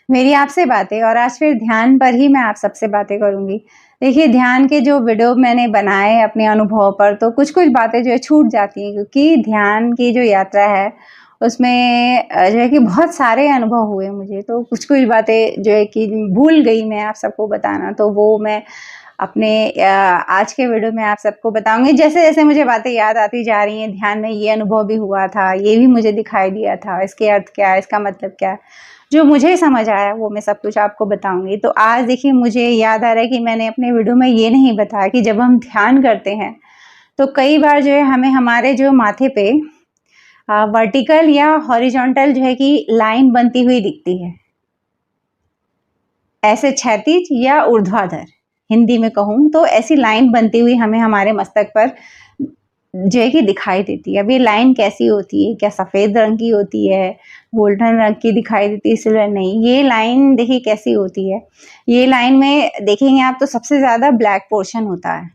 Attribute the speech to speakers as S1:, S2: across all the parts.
S1: मेरी आपसे बातें और आज फिर ध्यान पर ही मैं आप सबसे बातें करूँगी। देखिए, ध्यान के जो वीडियो मैंने बनाए अपने अनुभव पर, तो कुछ-कुछ बातें जो है छूट जाती हैं, क्योंकि ध्यान की जो यात्रा है, उसमें जो है कि बहुत सारे अनुभव हुए मुझे, तो कुछ-कुछ बातें जो है कि भूल गई मैं आप सबको बताना, तो वो मैं अपने आज के वीडियो में आप सबको बताऊँगी। जैसे-जैसे मुझे बातें याद आती जा रही हैं, ध्यान में ये अनुभव भी हुआ था, ये भी मुझे दिखाई दिया था, इसके अर्थ क्या है, इसका मतलब क्या है? जो मुझे समझ आया वो मैं सब कुछ आपको बताऊँगी। तो आज देखिए, मुझे याद आ रहा है कि मैंने अपने वीडियो में ये नहीं बताया कि जब हम ध्यान करते हैं, तो कई बार जो है हमें हमारे जो माथे पे वर्टिकल या हॉरिजॉन्टल जो है कि लाइन बनती हुई दिखती है। ऐसे क्षैतिज या ऊर्ध्वाधर, हिंदी में कहूँ तो ऐसी लाइन बनती हुई हमें हमारे मस्तक पर जो है कि दिखाई देती है। अब ये लाइन कैसी होती है? क्या सफ़ेद रंग की होती है? गोल्डन रंग की दिखाई देती है? सिल्वर नहीं, ये लाइन देखिए कैसी होती है। ये लाइन में देखेंगे आप तो सबसे ज़्यादा ब्लैक पोर्शन होता है।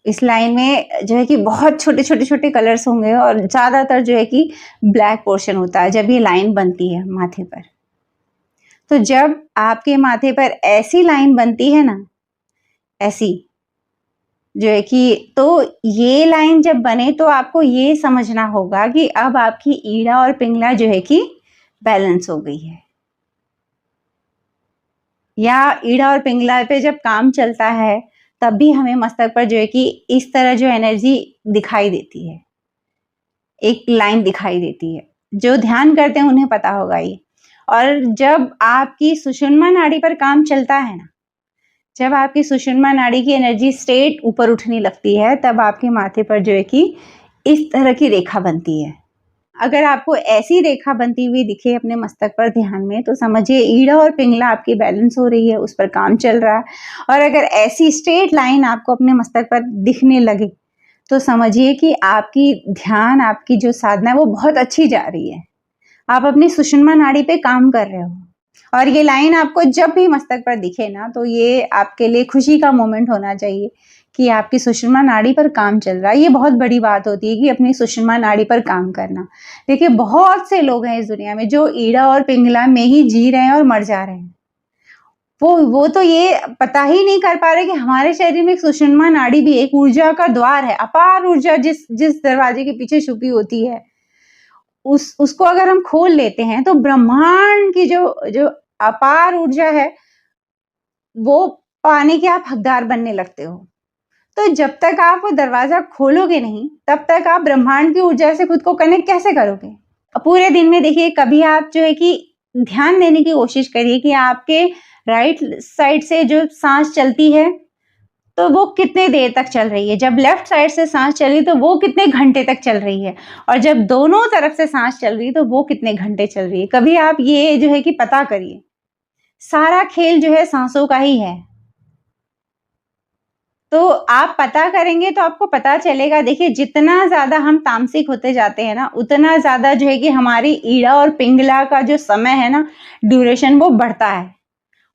S1: इस लाइन में जो है कि बहुत छोटे-छोटे कलर्स होंगे और ज़्यादातर जो है कि ब्लैक पोर्शन होता है जब ये लाइन बनती है माथे पर। तो जब आपके माथे पर ऐसी लाइन बनती है ना, ऐसी जो है कि, तो ये लाइन जब बने तो आपको ये समझना होगा कि अब आपकी ईड़ा और पिंगला जो है कि बैलेंस हो गई है, या ईड़ा और पिंगला पे जब काम चलता है तब भी हमें मस्तक पर जो है कि इस तरह जो एनर्जी दिखाई देती है, एक लाइन दिखाई देती है। जो ध्यान करते हैं उन्हें पता होगा ये। और जब आपकी सुषुम्ना नाड़ी पर काम चलता है ना, जब आपकी सुषुम्ना नाड़ी की एनर्जी स्ट्रेट ऊपर उठने लगती है, तब आपके माथे पर जो है कि इस तरह की रेखा बनती है। अगर आपको ऐसी रेखा बनती हुई दिखे अपने मस्तक पर ध्यान में, तो समझिए ईड़ा और पिंगला आपकी बैलेंस हो रही है, उस पर काम चल रहा है। और अगर ऐसी स्ट्रेट लाइन आपको अपने मस्तक पर दिखने लगे, तो समझिए कि आपकी ध्यान, आपकी जो साधना है वो बहुत अच्छी जा रही है। आप अपनी सुषुम्ना नाड़ी पे काम कर रहे हो। और ये लाइन आपको जब भी मस्तक पर दिखे ना, तो ये आपके लिए खुशी का मोमेंट होना चाहिए कि आपकी सुषुम्ना नाड़ी पर काम चल रहा है। ये बहुत बड़ी बात होती है कि अपनी सुषुम्ना नाड़ी पर काम करना। देखिए, बहुत से लोग हैं इस दुनिया में जो ईड़ा और पिंगला में ही जी रहे हैं और मर जा रहे हैं। वो तो ये पता ही नहीं कर पा रहे कि हमारे शरीर में एक सुषुम्ना नाड़ी भी एक ऊर्जा का द्वार है, अपार ऊर्जा जिस दरवाजे के पीछे छुपी होती है, उसको अगर हम खोल लेते हैं तो ब्रह्मांड की जो जो अपार ऊर्जा है, वो पाने के आप हकदार बनने लगते हो। तो जब तक आप वो दरवाजा खोलोगे नहीं, तब तक आप ब्रह्मांड की ऊर्जा से खुद को कनेक्ट कैसे करोगे? पूरे दिन में देखिए, कभी आप जो है कि ध्यान देने की कोशिश करिए कि आपके राइट साइड से जो सांस चलती है, तो वो कितने देर तक चल रही है। जब लेफ्ट साइड से सांस चल रही है तो वो कितने घंटे तक चल रही है, और जब दोनों तरफ से सांस चल रही है तो वो कितने घंटे चल रही है। कभी आप ये जो है कि पता करिए। सारा खेल जो है सांसों का ही है। तो आप पता करेंगे तो आपको पता चलेगा। देखिए, जितना ज्यादा हम तामसिक होते जाते हैं ना, उतना ज्यादा जो है कि हमारी ईड़ा और पिंगला का जो समय है ना, ड्यूरेशन, वो बढ़ता है।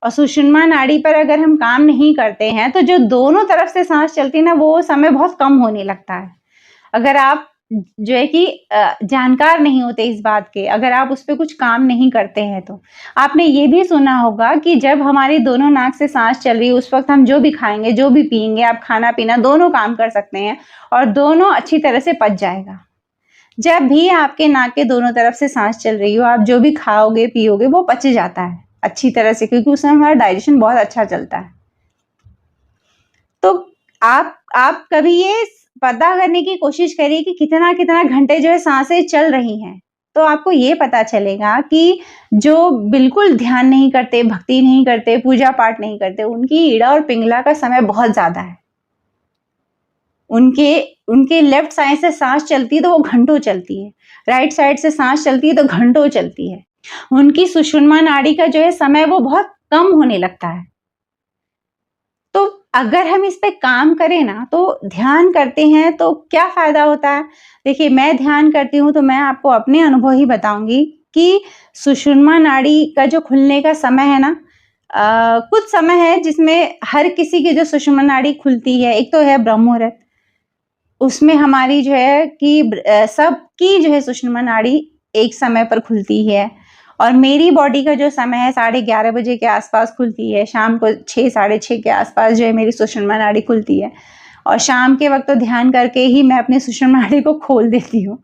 S1: और सुषुम्ना नाड़ी पर अगर हम काम नहीं करते हैं, तो जो दोनों तरफ से सांस चलती है ना, वो समय बहुत कम होने लगता है। अगर आप जो है कि जानकार नहीं होते इस बात के, अगर आप उस पे कुछ काम नहीं करते हैं, तो आपने ये भी सुना होगा कि जब हमारी दोनों नाक से सांस चल रही है, उस वक्त हम जो भी खाएंगे, जो भी पिएंगे, आप खाना पीना दोनों काम कर सकते हैं और दोनों अच्छी तरह से पच जाएगा। जब भी आपके नाक के दोनों तरफ से सांस चल रही हो, आप जो भी खाओगे पियोगे वो पच जाता है अच्छी तरह से, क्योंकि उसमें हमारा डाइजेशन बहुत अच्छा चलता है। तो आप कभी ये पता करने की कोशिश करिए कि कितना कितना घंटे जो है सांसें चल रही हैं, तो आपको ये पता चलेगा कि जो बिल्कुल ध्यान नहीं करते, भक्ति नहीं करते, पूजा पाठ नहीं करते, उनकी ईड़ा और पिंगला का समय बहुत ज्यादा है। उनके उनके लेफ्ट साइड से सांस चलती है तो वो घंटों चलती है, राइट साइड से सांस चलती है तो घंटों चलती है। उनकी सुषुम्ना नाड़ी का जो है समय वो बहुत कम होने लगता है। तो अगर हम इस पे काम करें ना, तो ध्यान करते हैं तो क्या फायदा होता है। देखिए, मैं ध्यान करती हूँ तो मैं आपको अपने अनुभव ही बताऊंगी कि सुषुम्ना नाड़ी का जो खुलने का समय है ना, कुछ समय है जिसमें हर किसी की जो सुषुम्ना नाड़ी खुलती है। एक तो है ब्रह्म मुहूर्त, उसमें हमारी जो है कि सबकी जो है सुषुम्ना नाड़ी एक समय पर खुलती है। और मेरी बॉडी का जो समय है 11:30 बजे के आसपास खुलती है, शाम को 6 साढ़े 6 के आसपास जो है मेरी सुषुम्ना नाड़ी खुलती है, और शाम के वक्त तो ध्यान करके ही मैं अपनी सुषुम्ना नाड़ी को खोल देती हूँ।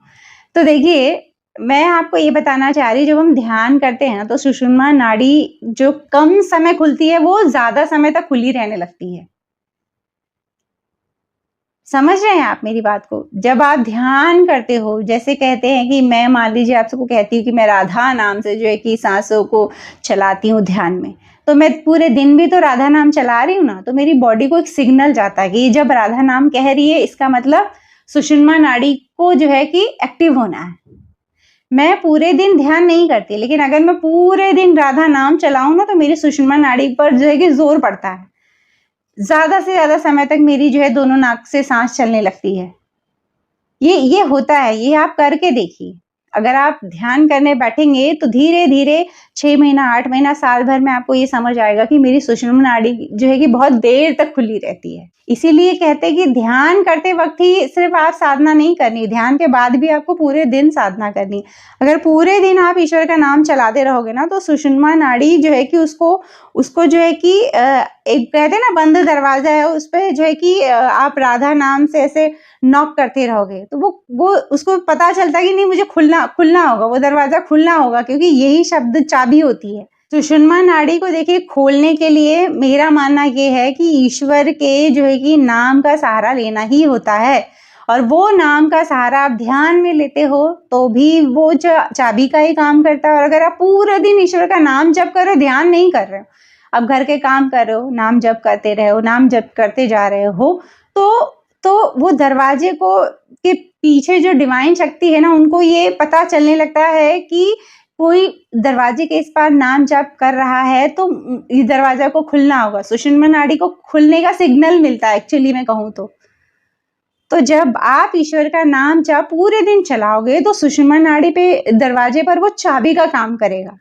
S1: तो देखिए, मैं आपको ये बताना चाह रही हूँ, जब हम ध्यान करते हैं ना तो सुषुम्ना नाड़ी जो कम समय खुलती है वो ज्यादा समय तक खुली रहने लगती है। समझ रहे हैं आप मेरी बात को? जब आप ध्यान करते हो, जैसे कहते हैं कि मैं मान लीजिए आप सबको कहती हूँ कि मैं राधा नाम से जो है कि सांसों को चलाती हूँ ध्यान में, तो मैं पूरे दिन भी तो राधा नाम चला रही हूँ ना, तो मेरी बॉडी को एक सिग्नल जाता है कि जब राधा नाम कह रही है इसका मतलब सुषुम्ना नाड़ी को जो है कि एक्टिव होना है। मैं पूरे दिन ध्यान नहीं करती, लेकिन अगर मैं पूरे दिन राधा नाम चलाऊं ना तो मेरी सुषुम्ना नाड़ी पर जो है कि जोर पड़ता है, ज्यादा से ज्यादा समय तक मेरी जो है दोनों नाक से सांस चलने लगती है। ये होता है, ये आप करके देखिए। अगर आप ध्यान करने बैठेंगे तो धीरे धीरे 6 महीना 8 महीना साल भर में आपको ये समझ आएगा कि मेरी सुषुम्ना नाड़ी जो है कि बहुत देर तक खुली रहती है। इसीलिए कहते हैं कि ध्यान करते वक्त ही सिर्फ आप साधना नहीं करनी, ध्यान के बाद भी आपको पूरे दिन साधना करनी। अगर पूरे दिन आप ईश्वर का नाम चलाते रहोगे ना तो सुषुम्ना नाड़ी जो है कि उसको जो है कि एक कहते हैं ना बंद दरवाजा है, उस पर जो है कि आप राधा नाम से ऐसे नॉक करते रहोगे तो वो उसको पता चलता है कि नहीं मुझे खुलना होगा, वो दरवाजा खुलना होगा, क्योंकि यही शब्द चाबी होती है। सुषुम्ना नाड़ी को देखिए खोलने के लिए मेरा मानना ये है कि ईश्वर के जो है कि नाम का सहारा लेना ही होता है, और वो नाम का सहारा आप ध्यान में लेते हो तो भी वो चाबी का ही काम करता है। और अगर आप पूरे दिन ईश्वर का नाम जप कर रहे हो, ध्यान नहीं कर रहे हो, अब घर के काम कर रहे हो, नाम जप करते रहे हो, नाम जप करते जा रहे हो, तो वो दरवाजे को के पीछे जो डिवाइन शक्ति है ना, उनको ये पता चलने लगता है कि कोई दरवाजे के इस पार नाम जप कर रहा है तो इस दरवाजा को खुलना होगा। सुषुम्ना नाड़ी को खुलने का सिग्नल मिलता है एक्चुअली मैं कहूँ तो जब आप ईश्वर का नाम जप पूरे दिन चलाओगे तो सुषुम्ना नाड़ी पे दरवाजे पर वो चाबी का काम करेगा।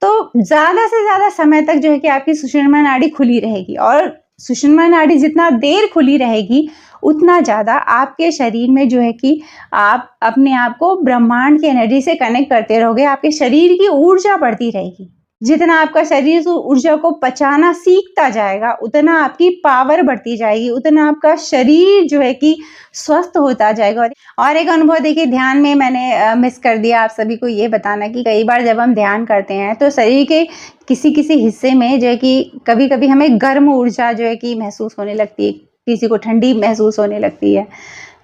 S1: तो ज्यादा से ज्यादा समय तक जो है कि आपकी सुषुम्ना नाड़ी खुली रहेगी, और सुषुम्ना नाड़ी जितना देर खुली रहेगी उतना ज्यादा आपके शरीर में जो है कि आप अपने आप को ब्रह्मांड की एनर्जी से कनेक्ट करते रहोगे, आपके शरीर की ऊर्जा बढ़ती रहेगी। जितना आपका शरीर उस ऊर्जा को पचाना सीखता जाएगा उतना आपकी पावर बढ़ती जाएगी, उतना आपका शरीर जो है कि स्वस्थ होता जाएगा। और एक अनुभव देखिए ध्यान में मैंने मिस कर दिया आप सभी को ये बताना कि कई बार जब हम ध्यान करते हैं तो शरीर के किसी किसी हिस्से में जो है कि कभी कभी हमें गर्म ऊर्जा जो है कि महसूस होने लगती है, किसी को ठंडी महसूस होने लगती है।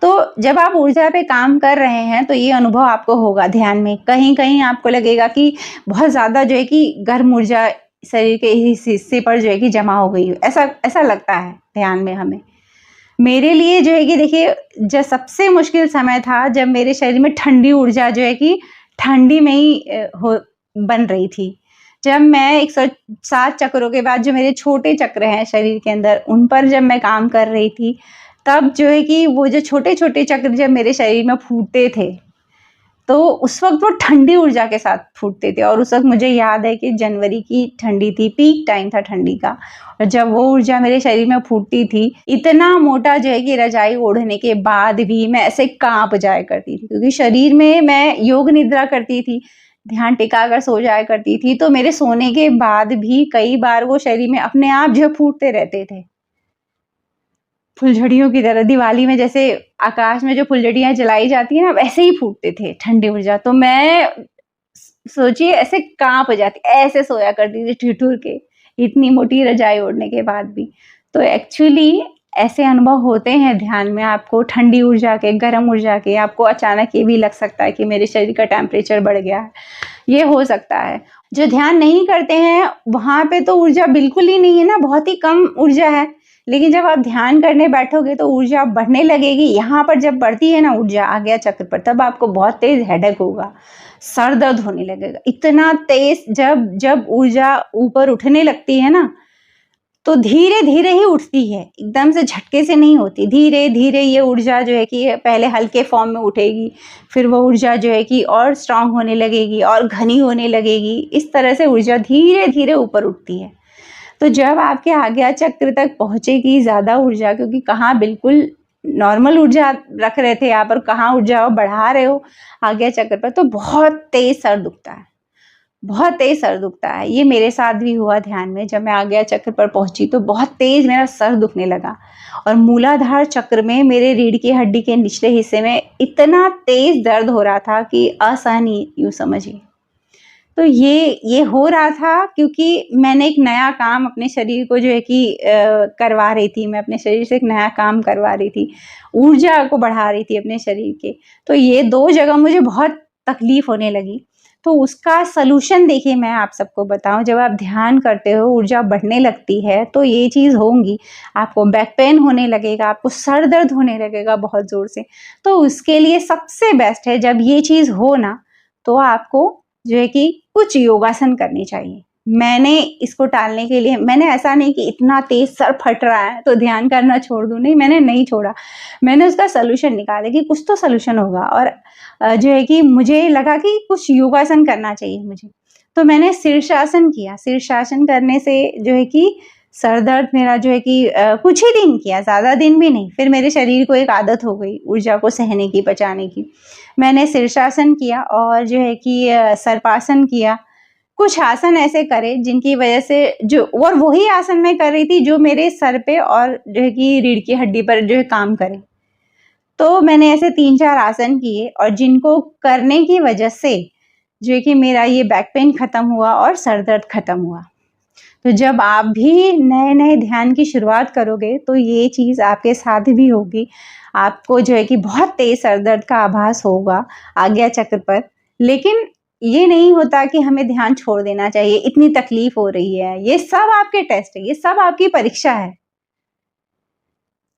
S1: तो जब आप ऊर्जा पे काम कर रहे हैं तो ये अनुभव आपको होगा ध्यान में, कहीं कहीं आपको लगेगा कि बहुत ज्यादा जो है कि गर्म ऊर्जा शरीर के इस हिस्से पर जो है कि जमा हो गई, ऐसा लगता है ध्यान में हमें। मेरे लिए जो है कि देखिए जब सबसे मुश्किल समय था जब मेरे शरीर में ठंडी ऊर्जा जो है कि ठंडी में ही बन रही थी। जब मैं 107 चक्रों के बाद जो मेरे छोटे चक्र हैं शरीर के अंदर उन पर जब मैं काम कर रही थी, तब जो है कि वो जो छोटे छोटे चक्र जब मेरे शरीर में फूटते थे तो उस वक्त वो ठंडी ऊर्जा के साथ फूटते थे। और उस वक्त मुझे याद है कि जनवरी की ठंडी थी, पीक टाइम था ठंडी का, और जब वो ऊर्जा मेरे शरीर में फूटती थी इतना मोटा जो है कि रजाई ओढ़ने के बाद भी मैं ऐसे कांप जाया करती थी, क्योंकि शरीर में मैं योग निद्रा करती थी, ध्यान टिका कर सो जाया करती थी, तो मेरे सोने के बाद भी कई बार वो शरीर में अपने आप जो फूटते रहते थे फुलझड़ियों की तरह। दिवाली में जैसे आकाश में जो फुलझड़ियां जलाई जाती है ना वैसे ही फूटते थे ठंडी ऊर्जा। तो मैं सोचिए ऐसे कांप जाती, ऐसे सोया करती थी ठिठुर के, इतनी मोटी रजाई ओढ़ने के बाद भी। तो एक्चुअली ऐसे अनुभव होते हैं ध्यान में, आपको ठंडी ऊर्जा के, गर्म ऊर्जा के। आपको अचानक ये भी लग सकता है कि मेरे शरीर का टेम्परेचर बढ़ गया है, ये हो सकता है। जो ध्यान नहीं करते हैं वहां पे तो ऊर्जा बिल्कुल ही नहीं है ना, बहुत ही कम ऊर्जा है। लेकिन जब आप ध्यान करने बैठोगे तो ऊर्जा बढ़ने लगेगी। यहाँ पर जब बढ़ती है ना ऊर्जा आज्ञा चक्र पर, तब आपको बहुत तेज हेडेक होगा, सर दर्द होने लगेगा इतना तेज। जब ऊर्जा ऊपर उठने लगती है ना तो धीरे धीरे ही उठती है, एकदम से झटके से नहीं होती। धीरे धीरे ये ऊर्जा जो है कि पहले हल्के फॉर्म में उठेगी, फिर वो ऊर्जा जो है कि और स्ट्रांग होने लगेगी और घनी होने लगेगी। इस तरह से ऊर्जा धीरे धीरे ऊपर उठती है। तो जब आपके आज्ञा चक्र तक पहुंचेगी ज्यादा ऊर्जा, क्योंकि कहाँ बिल्कुल नॉर्मल ऊर्जा रख रहे थे आप और कहाँ ऊर्जा बढ़ा रहे हो आज्ञा चक्र पर, तो बहुत तेज सर दुखता है, बहुत तेज सर दुखता है। ये मेरे साथ भी हुआ ध्यान में। जब मैं आज्ञा चक्र पर पहुंची तो बहुत तेज मेरा सर दुखने लगा और मूलाधार चक्र में मेरे रीढ़ की हड्डी के निचले हिस्से में इतना तेज दर्द हो रहा था कि असहनीय यूं समझिए। तो ये हो रहा था क्योंकि मैंने एक नया काम अपने शरीर को जो है कि करवा रही थी। मैं अपने शरीर से एक नया काम करवा रही थी, ऊर्जा को बढ़ा रही थी अपने शरीर के। तो ये 2 जगह मुझे बहुत तकलीफ होने लगी। तो उसका सॉल्यूशन देखिए मैं आप सबको बताऊं, जब आप ध्यान करते हो ऊर्जा बढ़ने लगती है तो ये चीज़ होंगी, आपको बैक पेन होने लगेगा, आपको सर दर्द होने लगेगा बहुत ज़ोर से। तो उसके लिए सबसे बेस्ट है जब ये चीज़ हो ना, तो आपको जो है कि कुछ योगासन करनी चाहिए। मैंने इसको टालने के लिए, मैंने ऐसा नहीं कि इतना तेज सर फट रहा है तो ध्यान करना छोड़ दूं, नहीं, मैंने नहीं छोड़ा। मैंने उसका सॉल्यूशन निकाला कि कुछ तो सॉल्यूशन होगा और जो है कि मुझे लगा कि कुछ योगासन करना चाहिए मुझे। तो मैंने शीर्षासन किया। शीर्षासन करने से जो है कि सर दर्द मेरा जो है कि कुछ ही दिन किया, ज़्यादा दिन भी नहीं। फिर मेरे शरीर को एक आदत हो गई ऊर्जा को सहने की, पचाने की। मैंने शीर्षासन किया और जो है कि सर्पासन किया। कुछ आसन ऐसे करे जिनकी वजह से जो, और वही आसन मैं कर रही थी जो मेरे सर पे और जो है कि रीढ़ की हड्डी पर जो है काम करे। तो मैंने ऐसे 3-4 आसन किए और जिनको करने की वजह से जो है कि मेरा ये बैक पेन खत्म हुआ और सर दर्द खत्म हुआ। तो जब आप भी नए-नए ध्यान की शुरुआत करोगे तो ये चीज़ आपके साथ भी होगी। आपको जो है कि बहुत तेज सर दर्द का आभास होगा आज्ञा चक्र पर। लेकिन ये नहीं होता कि हमें ध्यान छोड़ देना चाहिए, इतनी तकलीफ हो रही है। ये सब आपके टेस्ट है, ये सब आपकी परीक्षा है।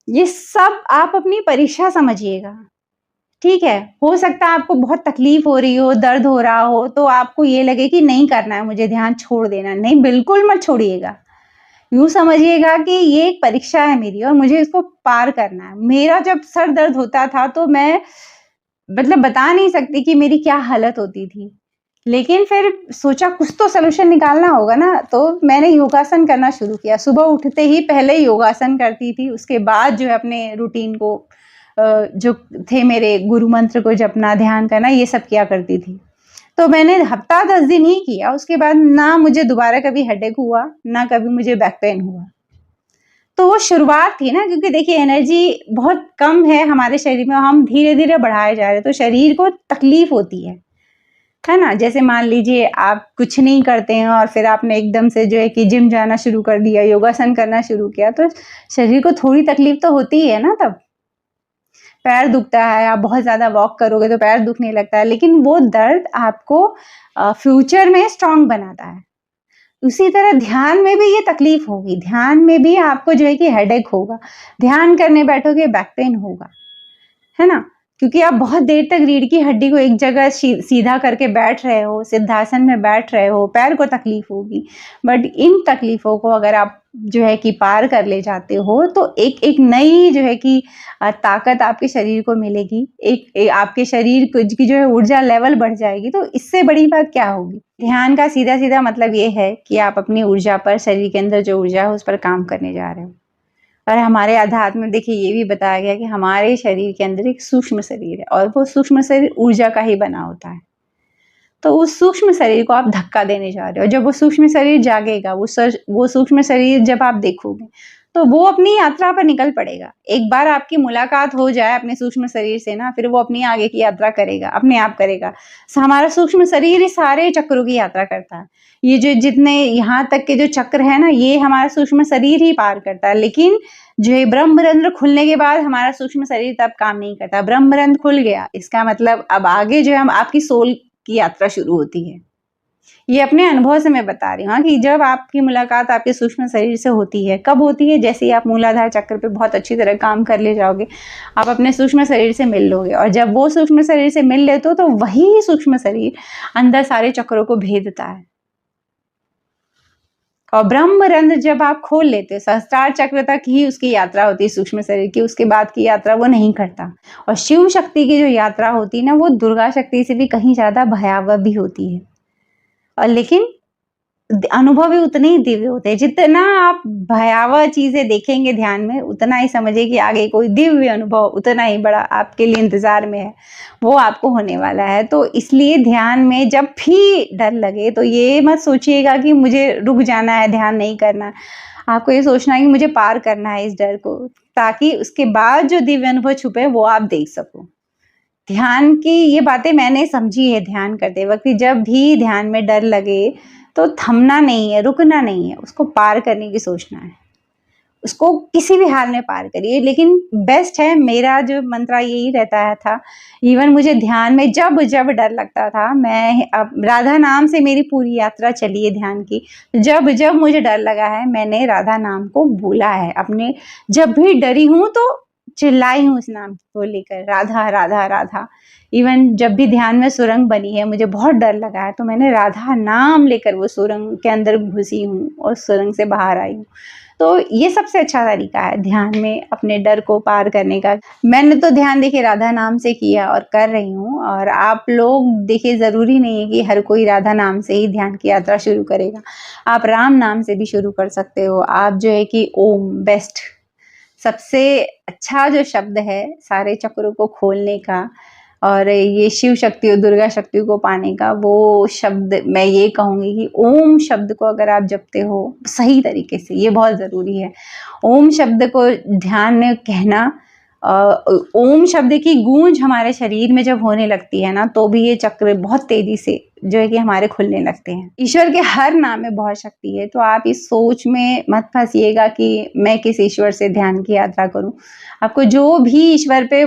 S1: ये सब आप अपनी परीक्षा समझिएगा, ठीक है? हो सकता है आपको बहुत तकलीफ हो रही हो, दर्द हो रहा हो, तो आपको ये लगे कि नहीं करना है मुझे, ध्यान छोड़ देना है। नहीं, बिल्कुल मत छोड़िएगा। यूँ समझिएगा कि ये एक परीक्षा है मेरी और मुझे इसको पार करना है। मेरा जब सर दर्द होता था तो मैं मतलब बता नहीं सकती कि मेरी क्या हालत होती थी। लेकिन फिर सोचा कुछ तो सॉल्यूशन निकालना होगा ना, तो मैंने योगासन करना शुरू किया। सुबह उठते ही पहले योगासन करती थी, उसके बाद जो है अपने रूटीन को जो थे मेरे गुरु मंत्र को जपना, ध्यान करना, ये सब किया करती थी। तो मैंने हफ्ता 10 दिन ही किया, उसके बाद ना मुझे दोबारा कभी हेडेक हुआ, ना कभी मुझे बैक पेन हुआ। तो वो शुरुआत थी ना, क्योंकि देखिए एनर्जी बहुत कम है हमारे शरीर में, हम धीरे-धीरे बढ़ाए जा रहे हैं, तो शरीर को तकलीफ होती है ना? जैसे मान लीजिए आप कुछ नहीं करते हैं और फिर आपने एकदम से जो है कि जिम जाना शुरू कर दिया, योगासन करना शुरू किया, तो शरीर को थोड़ी तकलीफ तो होती ही है ना तब। पैर दुखता है, आप बहुत ज़्यादा वॉक करोगे तो पैर दुखने लगता है, लेकिन वो दर्द आपको फ्यूचर में स्ट्रॉन्ग बनाता है। उसी तरह ध्यान में भी ये तकलीफ होगी, ध्यान में भी आपको जो है कि हेडेक होगा, ध्यान करने बैठोगे बैक पेन होगा, है ना? क्योंकि आप बहुत देर तक रीढ़ की हड्डी को एक जगह सीधा करके बैठ रहे हो, सिद्धासन में बैठ रहे हो, पैर को तकलीफ होगी। बट इन तकलीफों को अगर आप जो है कि पार कर ले जाते हो तो एक नई जो है कि ताकत आपके शरीर को मिलेगी, आपके शरीर की जो है ऊर्जा लेवल बढ़ जाएगी। तो इससे बड़ी बात क्या होगी? ध्यान का सीधा-सीधा मतलब ये है कि आप अपनी ऊर्जा पर, शरीर के अंदर जो ऊर्जा है उस पर काम करने जा रहे हो। और हमारे अध्यात्म में देखिए ये भी बताया गया कि हमारे शरीर के अंदर एक सूक्ष्म शरीर है और वो सूक्ष्म शरीर ऊर्जा का ही बना होता है। तो उस सूक्ष्म शरीर को आप धक्का देने जा रहे हो। जब वो सूक्ष्म शरीर जागेगा, वो सूक्ष्म शरीर जब आप देखोगे, तो वो अपनी यात्रा पर निकल पड़ेगा। एक बार आपकी मुलाकात हो जाए अपने सूक्ष्म शरीर से ना, फिर वो अपनी आगे की यात्रा करेगा, अपने आप करेगा। हमारा सूक्ष्म शरीर ही सारे चक्रों की यात्रा करता है। ये जो जितने यहाँ तक के जो चक्र है ना, ये हमारा सूक्ष्म शरीर ही पार करता है। लेकिन जो ये ब्रह्मरंध्र खुलने के बाद हमारा सूक्ष्म शरीर तब काम नहीं करता। ब्रह्मरंध्र खुल गया, इसका मतलब अब आगे जो है हम आपकी सोल की यात्रा शुरू होती है। ये अपने अनुभव से मैं बता रही हूँ कि जब आपकी मुलाकात आपके सूक्ष्म शरीर से होती है, कब होती है? जैसे ही आप मूलाधार चक्र पे बहुत अच्छी तरह काम कर ले जाओगे, आप अपने सूक्ष्म शरीर से मिल लोगे और जब वो सूक्ष्म शरीर से मिल लेते हो तो वही सूक्ष्म शरीर अंदर सारे चक्रों को भेदता है। और ब्रह्मरंध्र जब आप खोल लेते हो, सहस्त्रार चक्र तक ही उसकी यात्रा होती है सूक्ष्म शरीर की, उसके बाद की यात्रा वो नहीं करता। और शिव शक्ति की जो यात्रा होती है ना, वो दुर्गा शक्ति से भी कहीं ज्यादा भयावह भी होती है। और लेकिन अनुभव भी उतने ही दिव्य होते हैं। जितना आप भयावह चीजें देखेंगे ध्यान में, उतना ही समझिए कि आगे कोई दिव्य अनुभव उतना ही बड़ा आपके लिए इंतजार में है, वो आपको होने वाला है। तो इसलिए ध्यान में जब भी डर लगे तो ये मत सोचिएगा कि मुझे रुक जाना है, ध्यान नहीं करना। आपको ये सोचना है कि मुझे पार करना है इस डर को, ताकि उसके बाद जो दिव्य अनुभव छुपे वो आप देख सको। ध्यान की ये बातें मैंने समझी है ध्यान करते वक्त, जब भी ध्यान में डर लगे तो थमना नहीं है, रुकना नहीं है, उसको पार करने की सोचना है। उसको किसी भी हाल में पार करिए। लेकिन बेस्ट है, मेरा जो मंत्र यही रहता था। इवन मुझे ध्यान में जब जब डर लगता था, मैं अब राधा नाम से मेरी पूरी यात्रा चली है ध्यान की। जब जब मुझे डर लगा है, मैंने राधा नाम को बोला है अपने। जब भी डरी हूँ तो चिल्लाई हूँ उस नाम को लेकर, राधा राधा राधा। इवन जब भी ध्यान में सुरंग बनी है, मुझे बहुत डर लगा है, तो मैंने राधा नाम लेकर वो सुरंग के अंदर घुसी हूँ और सुरंग से बाहर आई हूँ। तो ये सबसे अच्छा तरीका है ध्यान में अपने डर को पार करने का। मैंने तो ध्यान देखिए राधा नाम से किया और कर रही हूँ। और आप लोग देखिए, ज़रूरी नहीं है कि हर कोई राधा नाम से ही ध्यान की यात्रा शुरू करेगा। आप राम नाम से भी शुरू कर सकते हो। आप जो है कि ओम, बेस्ट, सबसे अच्छा जो शब्द है सारे चक्रों को खोलने का और ये शिव शक्ति और दुर्गा शक्ति को पाने का, वो शब्द मैं ये कहूँगी कि ओम शब्द को अगर आप जपते हो सही तरीके से, ये बहुत ज़रूरी है। ओम शब्द को ध्यान में कहना, ओम शब्द की गूंज हमारे शरीर में जब होने लगती है ना, तो भी ये चक्र बहुत तेजी से जो है कि हमारे खुलने लगते हैं। ईश्वर के हर नाम में बहुत शक्ति है। तो आप इस सोच में मत फंसिएगा कि मैं किस ईश्वर से ध्यान की यात्रा करूं। आपको जो भी ईश्वर पे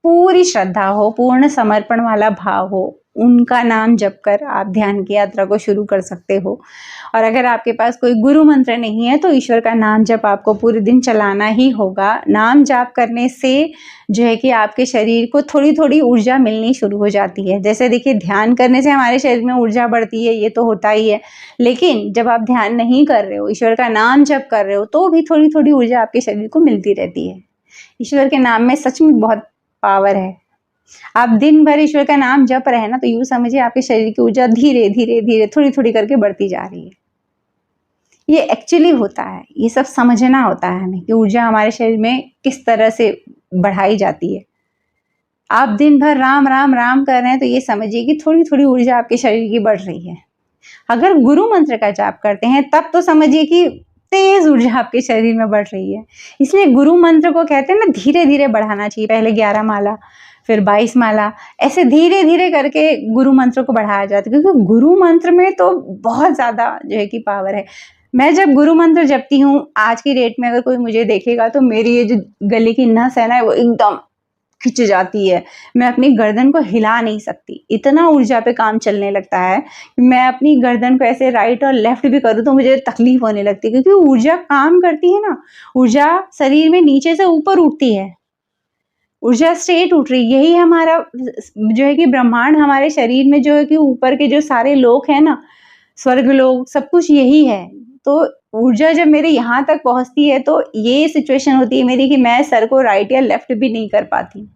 S1: पूरी श्रद्धा हो, पूर्ण समर्पण वाला भाव हो, उनका नाम जप कर आप ध्यान की यात्रा को शुरू कर सकते हो। और अगर आपके पास कोई गुरु मंत्र नहीं है तो ईश्वर का नाम जप आपको पूरे दिन चलाना ही होगा। नाम जाप करने से जो है कि आपके शरीर को थोड़ी थोड़ी ऊर्जा मिलनी शुरू हो जाती है। जैसे देखिए, ध्यान करने से हमारे शरीर में ऊर्जा बढ़ती है, ये तो होता ही है। लेकिन जब आप ध्यान नहीं कर रहे हो, ईश्वर का नाम जप कर रहे हो, तो भी थोड़ी थोड़ी ऊर्जा आपके शरीर को मिलती रहती है। ईश्वर के नाम में सच में बहुत पावर है। आप दिन भर ईश्वर का नाम जप रहे हैं ना, तो यूं समझिए आपके शरीर की ऊर्जा धीरे धीरे धीरे थोड़ी थोड़ी करके बढ़ती जा रही है। ये एक्चुअली होता है, ये सब समझना होता है हमें कि ऊर्जा हमारे शरीर में किस तरह से बढ़ाई जाती है। आप दिन भर राम राम राम कर रहे हैं तो ये समझिए कि थोड़ी थोड़ी ऊर्जा आपके शरीर की बढ़ रही है। अगर गुरु मंत्र का जाप करते हैं तब तो समझिए कि तेज ऊर्जा आपके शरीर में बढ़ रही है। इसलिए गुरु मंत्र को कहते हैं ना, धीरे धीरे बढ़ाना चाहिए। पहले 11 माला, फिर 22 माला, ऐसे धीरे धीरे करके गुरु मंत्र को बढ़ाया जाता है, क्योंकि गुरु मंत्र में तो बहुत ज्यादा जो है कि पावर है। मैं जब गुरु मंत्र जपती हूँ, आज की डेट में अगर कोई मुझे देखेगा तो मेरी ये जो गले की नस है ना, वो एकदम खिंच जाती है। मैं अपनी गर्दन को हिला नहीं सकती, इतना ऊर्जा पे काम चलने लगता है। मैं अपनी गर्दन को ऐसे राइट और लेफ्ट भी करूँ तो मुझे तकलीफ होने लगती है, क्योंकि ऊर्जा काम करती है ना। ऊर्जा शरीर में नीचे से ऊपर उठती है, ऊर्जा स्ट्रेट उठ रही। यही हमारा जो है कि ब्रह्मांड, हमारे शरीर में जो है कि ऊपर के जो सारे लोक है ना, स्वर्ग लोक, सब कुछ यही है। तो ऊर्जा जब मेरे यहाँ तक पहुंचती है तो ये सिचुएशन होती है मेरी कि मैं सर को राइट या लेफ्ट भी नहीं कर पाती।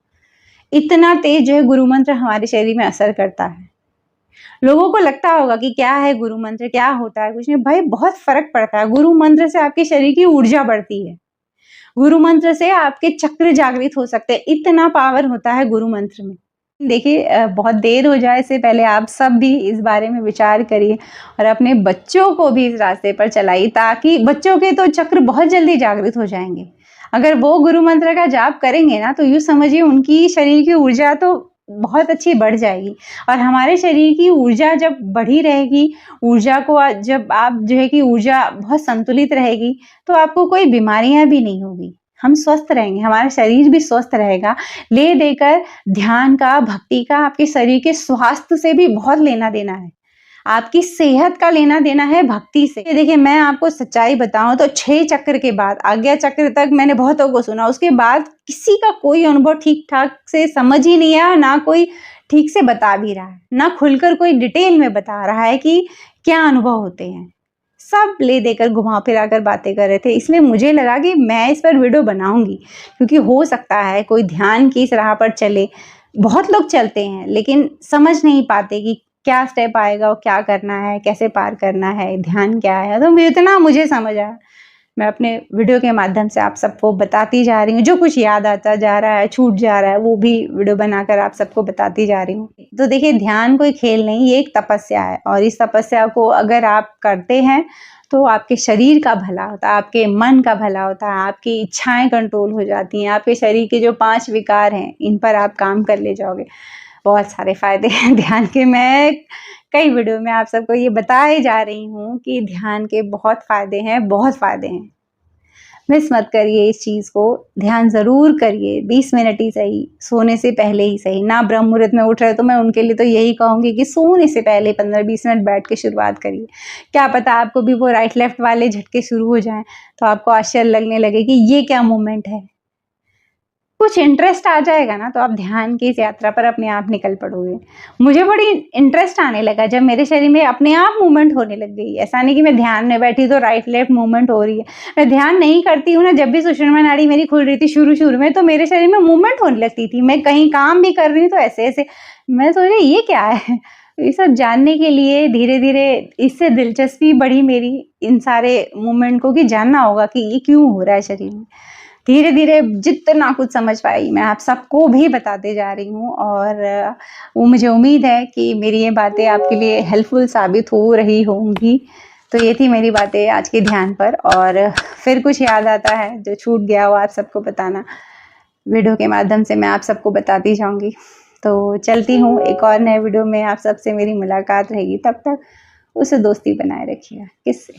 S1: इतना तेज जो है गुरु मंत्र हमारे शरीर में असर करता है। लोगों को लगता होगा कि क्या है गुरु मंत्र, क्या होता है। कुछ नहीं भाई, बहुत फर्क पड़ता है। गुरु मंत्र से आपके शरीर की ऊर्जा बढ़ती है। गुरु मंत्र से आपके चक्र जागृत हो सकते हैं। इतना पावर होता है गुरु मंत्र में। देखिए, बहुत देर हो जाए इससे पहले आप सब भी इस बारे में विचार करिए और अपने बच्चों को भी इस रास्ते पर चलाइए, ताकि बच्चों के तो चक्र बहुत जल्दी जागृत हो जाएंगे। अगर वो गुरु मंत्र का जाप करेंगे ना, तो यूँ समझिए उनकी शरीर की ऊर्जा तो बहुत अच्छी बढ़ जाएगी। और हमारे शरीर की ऊर्जा जब बढ़ी रहेगी, ऊर्जा को जब आप जो है कि ऊर्जा बहुत संतुलित रहेगी, तो आपको कोई बीमारियां भी नहीं होगी। हम स्वस्थ रहेंगे, हमारा शरीर भी स्वस्थ रहेगा। ले देकर ध्यान का, भक्ति का आपके शरीर के स्वास्थ्य से भी बहुत लेना देना है। आपकी सेहत का लेना देना है भक्ति से। देखिए, मैं आपको सच्चाई बताऊं तो 6 चक्र के बाद, आज्ञा चक्र तक मैंने बहुतों को सुना, उसके बाद किसी का कोई अनुभव ठीक ठाक से समझ ही नहीं आया, ना कोई ठीक से बता भी रहा है, ना खुलकर कोई डिटेल में बता रहा है कि क्या अनुभव होते हैं। सब ले देकर घुमा फिरा कर बातें कर रहे थे। इसलिए मुझे लगा कि मैं इस पर वीडियो बनाऊंगी, क्योंकि हो सकता है कोई ध्यान की इस राह पर चले। बहुत लोग चलते हैं लेकिन समझ नहीं पाते कि क्या स्टेप आएगा, क्या करना है, कैसे पार करना है, ध्यान क्या है। तो इतना मुझे समझ आया, मैं अपने वीडियो के माध्यम से आप सबको बताती जा रही हूँ। जो कुछ याद आता जा रहा है, छूट जा रहा है, वो भी वीडियो बनाकर आप सबको बताती जा रही हूँ। तो देखिए, ध्यान कोई खेल नहीं, ये एक तपस्या है, और इस तपस्या को अगर आप करते हैं तो आपके शरीर का भला होता है, आपके मन का भला होता है, आपकी इच्छाएं कंट्रोल हो जाती हैं, आपके शरीर के जो 5 विकार हैं, इन पर आप काम कर ले जाओगे। बहुत सारे फ़ायदे हैं ध्यान के। मैं कई वीडियो में आप सबको ये बताए जा रही हूँ कि ध्यान के बहुत फ़ायदे हैं, बहुत फ़ायदे हैं। मिस मत करिए इस चीज़ को, ध्यान ज़रूर करिए, 20 मिनट ही सही, सोने से पहले ही सही। ना ब्रह्म मुहूर्त में उठ रहे तो मैं उनके लिए तो यही कहूँगी कि सोने से पहले 15-20 मिनट बैठ के शुरुआत करिए। क्या पता आपको भी वो राइट लेफ्ट वाले झटके शुरू हो जाएँ, तो आपको आश्चर्य लगने लगे कि ये क्या मूवमेंट है। कुछ इंटरेस्ट आ जाएगा ना, तो आप ध्यान की इस यात्रा पर अपने आप निकल पड़ोगे। मुझे बड़ी इंटरेस्ट आने लगा जब मेरे शरीर में अपने आप मूवमेंट होने लग गई। ऐसा नहीं कि मैं ध्यान में बैठी तो राइट लेफ्ट मूवमेंट हो रही है। मैं ध्यान नहीं करती हूँ ना, जब भी सुषुम्ना नाड़ी मेरी खुल रही थी शुरू में, तो मेरे शरीर में मूवमेंट होने लगती थी। मैं कहीं काम भी कर रही हूँ तो ऐसे-ऐसे, मैं सोच रही ये क्या है? ये सब जानने के लिए धीरे-धीरे इससे दिलचस्पी बढ़ी मेरी इन सारे मूवमेंट को, कि जानना होगा कि ये क्यों हो रहा है शरीर में। धीरे-धीरे जितना कुछ समझ पाई मैं आप सबको भी बताते जा रही हूँ, और वो मुझे उम्मीद है कि मेरी ये बातें आपके लिए हेल्पफुल साबित हो रही होंगी। तो ये थी मेरी बातें आज के ध्यान पर, और फिर कुछ याद आता है जो छूट गया हो आप सबको बताना, वीडियो के माध्यम से मैं आप सबको बताती जाऊँगी। तो चलती हूँ, एक और नए वीडियो में आप सबसे मेरी मुलाकात रहेगी। तब तक उसे दोस्ती बनाए रखिएगा। किससे?